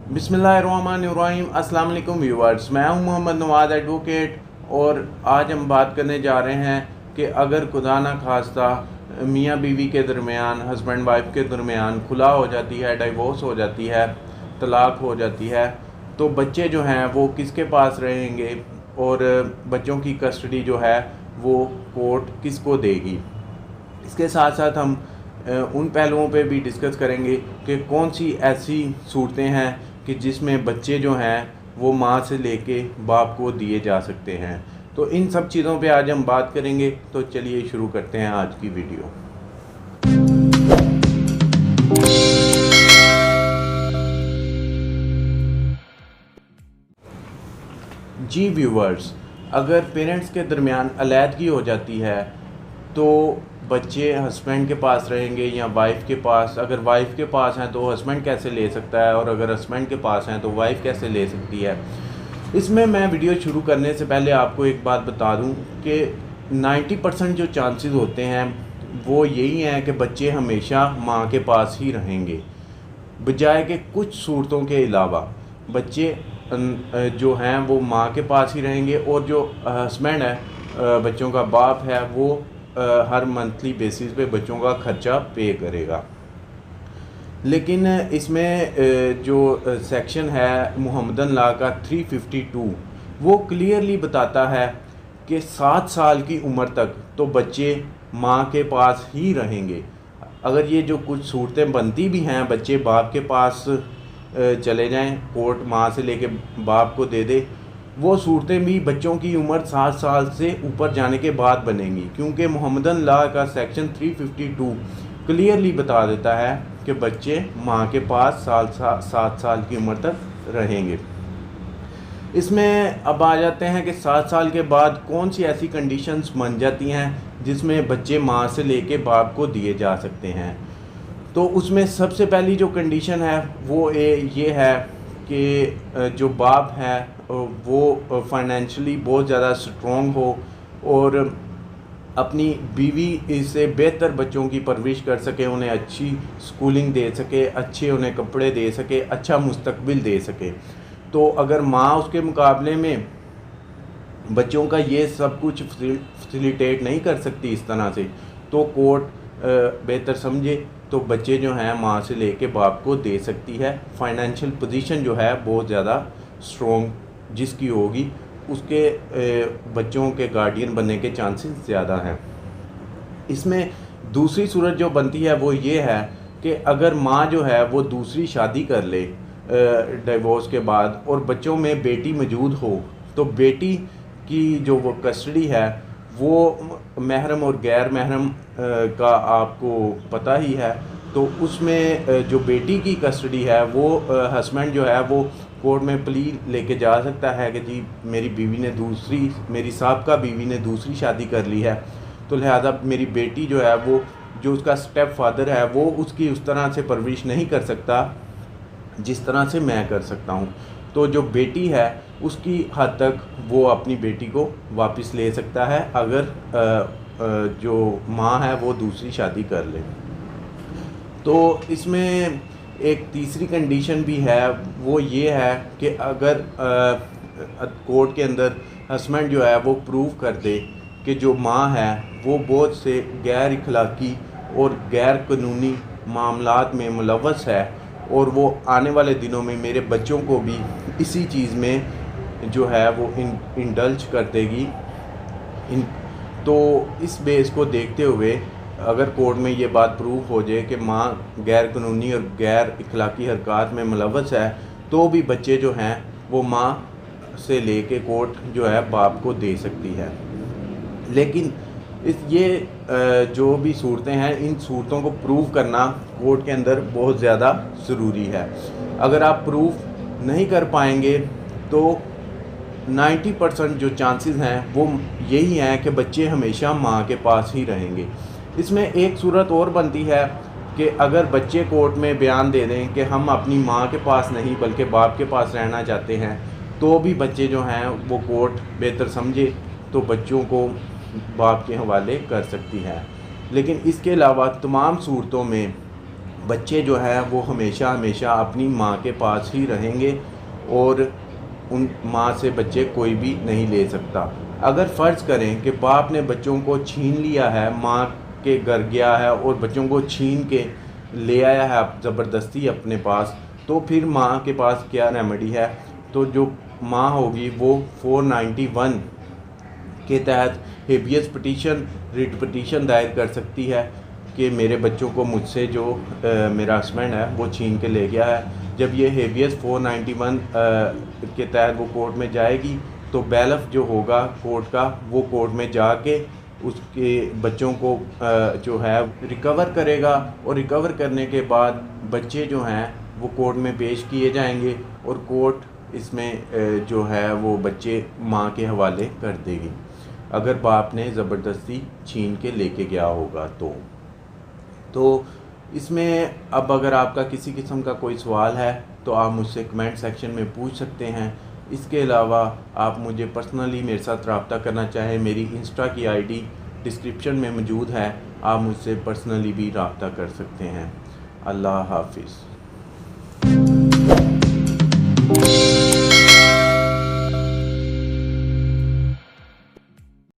बिस्मिल्लाहिर्रहमानिर्रहीम। अस्सलाम वालेकुम व्यूअर्स, मैं हूं मोहम्मद नवाज़ एडवोकेट और आज हम बात करने जा रहे हैं कि अगर खुदा ना खास्ता मियाँ बीवी के दरमियान, हस्बैंड वाइफ के दरमियान खुला हो जाती है, डिवोर्स हो जाती है, तलाक हो जाती है, तो बच्चे जो हैं वो किसके पास रहेंगे और बच्चों की कस्टडी जो है वो कोर्ट किसको देगी। इसके साथ साथ हम उन पहलुओं पे भी डिस्कस करेंगे कि कौन सी ऐसी सूरतें हैं कि जिसमें बच्चे जो हैं वो माँ से लेके बाप को दिए जा सकते हैं। तो इन सब चीज़ों पे आज हम बात करेंगे। तो चलिए शुरू करते हैं आज की वीडियो। जी व्यूवर्स, अगर पेरेंट्स के दरमियान अलैदगी हो जाती है तो बच्चे हस्बैंड के पास रहेंगे या वाइफ के पास। अगर वाइफ के पास हैं तो हस्बैंड कैसे ले सकता है, और अगर हस्बैंड के पास हैं तो वाइफ कैसे ले सकती है। इसमें मैं वीडियो शुरू करने से पहले आपको एक बात बता दूं कि 90% जो चांसेस होते हैं वो यही हैं कि बच्चे हमेशा माँ के पास ही रहेंगे, बजाय कि कुछ सूरतों के अलावा बच्चे जो हैं वो माँ के पास ही रहेंगे और जो हस्बैंड है, बच्चों का बाप है, वो हर मंथली बेसिस पे बच्चों का खर्चा पे करेगा। लेकिन इसमें जो सेक्शन है मुहम्मदन लॉ का 352 वो क्लियरली बताता है कि 7 साल की उम्र तक तो बच्चे माँ के पास ही रहेंगे। अगर ये जो कुछ सूरतें बनती भी हैं, बच्चे बाप के पास चले जाएं, कोर्ट माँ से लेके बाप को दे दे, वो सूरतें भी बच्चों की उम्र 7 साल से ऊपर जाने के बाद बनेंगी, क्योंकि मुहम्मदन लॉ का सेक्शन 352 क्लियरली बता देता है कि बच्चे माँ के पास 7 साल की उम्र तक रहेंगे। इसमें अब आ जाते हैं कि 7 साल के बाद कौन सी ऐसी कंडीशंस बन जाती हैं जिसमें बच्चे माँ से लेके बाप को दिए जा सकते हैं। तो उसमें सबसे पहली जो कंडीशन है वो ये है कि जो बाप है वो फाइनेंशियली बहुत ज़्यादा स्ट्रॉन्ग हो और अपनी बीवी से बेहतर बच्चों की परवरिश कर सके, उन्हें अच्छी स्कूलिंग दे सके, अच्छे उन्हें कपड़े दे सके, अच्छा मुस्तकबिल दे सके। तो अगर माँ उसके मुकाबले में बच्चों का ये सब कुछ फैसिलिटेट नहीं कर सकती इस तरह से, तो कोर्ट बेहतर समझे तो बच्चे जो हैं माँ से लेके बाप को दे सकती है। फाइनेंशियल पोजीशन जो है बहुत ज़्यादा स्ट्रॉन्ग जिसकी होगी उसके बच्चों के गार्डियन बनने के चांसेस ज़्यादा हैं। इसमें दूसरी सूरत जो बनती है वो ये है कि अगर माँ जो है वो दूसरी शादी कर ले डिवोर्स के बाद और बच्चों में बेटी मौजूद हो, तो बेटी की जो वो कस्टडी है वो महरम और गैर महरम का आपको पता ही है। तो उसमें जो बेटी की कस्टडी है वो हस्बैंड जो है वो कोर्ट में प्ली लेके जा सकता है कि जी मेरी साहबका बीवी ने दूसरी शादी कर ली है, तो लिहाजा मेरी बेटी जो है वो जो उसका स्टेप फादर है वो उसकी उस तरह से परवरिश नहीं कर सकता जिस तरह से मैं कर सकता हूँ। तो जो बेटी है उसकी हद तक वो अपनी बेटी को वापस ले सकता है अगर जो माँ है वो दूसरी शादी कर ले। तो इसमें एक तीसरी कंडीशन भी है, वो ये है कि अगर कोर्ट के अंदर हस्बैंड जो है वो प्रूव कर दे कि जो माँ है वो बहुत से गैर इखलाकी और गैर कानूनी मामलात में मुलव्वस है और वो आने वाले दिनों में मेरे बच्चों को भी इसी चीज़ में जो है वो इंडल्ज कर देगी। तो इस बेस को देखते हुए अगर कोर्ट में ये बात प्रूव हो जाए कि माँ गैर कानूनी और गैर इखलाकी हरकत में मुलव्वस है, तो भी बच्चे जो हैं वो माँ से लेके कोर्ट जो है बाप को दे सकती है। लेकिन जो भी सूरतें हैं, इन सूरतों को प्रूव करना कोर्ट के अंदर बहुत ज़्यादा ज़रूरी है। अगर आप प्रूव नहीं कर पाएंगे तो 90% जो चांसेस हैं वो यही हैं कि बच्चे हमेशा माँ के पास ही रहेंगे। इसमें एक सूरत और बनती है कि अगर बच्चे कोर्ट में बयान दे दें कि हम अपनी माँ के पास नहीं बल्कि बाप के पास रहना चाहते हैं, तो भी बच्चे जो हैं वो कोर्ट बेहतर समझे तो बच्चों को बाप के हवाले कर सकती है। लेकिन इसके अलावा तमाम सूरतों में बच्चे जो हैं वो हमेशा हमेशा अपनी माँ के पास ही रहेंगे और उन माँ से बच्चे कोई भी नहीं ले सकता। अगर फ़र्ज़ करें कि बाप ने बच्चों को छीन लिया है, माँ के घर गया है और बच्चों को छीन के ले आया है ज़बरदस्ती अपने पास, तो फिर माँ के पास क्या रेमेडी है? तो जो माँ होगी वो 491 के तहत हेबियस पिटीशन, रिट पिटीशन दायर कर सकती है कि मेरे बच्चों को मुझसे जो मेरा हस्बैंड है वो छीन के ले गया है। जब ये हेबियस 491 के तहत वो कोर्ट में जाएगी तो बैलफ जो होगा कोर्ट का, वो कोर्ट में जाके उसके बच्चों को जो है रिकवर करेगा और रिकवर करने के बाद बच्चे जो हैं वो कोर्ट में पेश किए जाएंगे और कोर्ट इसमें जो है वो बच्चे माँ के हवाले कर देगी अगर बाप ने ज़बरदस्ती छीन के लेके गया होगा तो इसमें अब अगर आपका किसी किस्म का कोई सवाल है तो आप मुझसे कमेंट सेक्शन में पूछ सकते हैं। इसके अलावा आप मुझे पर्सनली मेरे साथ रब्ता करना चाहें, मेरी इंस्टा की आईडी डिस्क्रिप्शन में मौजूद है, आप मुझसे पर्सनली भी रब्ता कर सकते हैं। अल्लाह हाफिज़।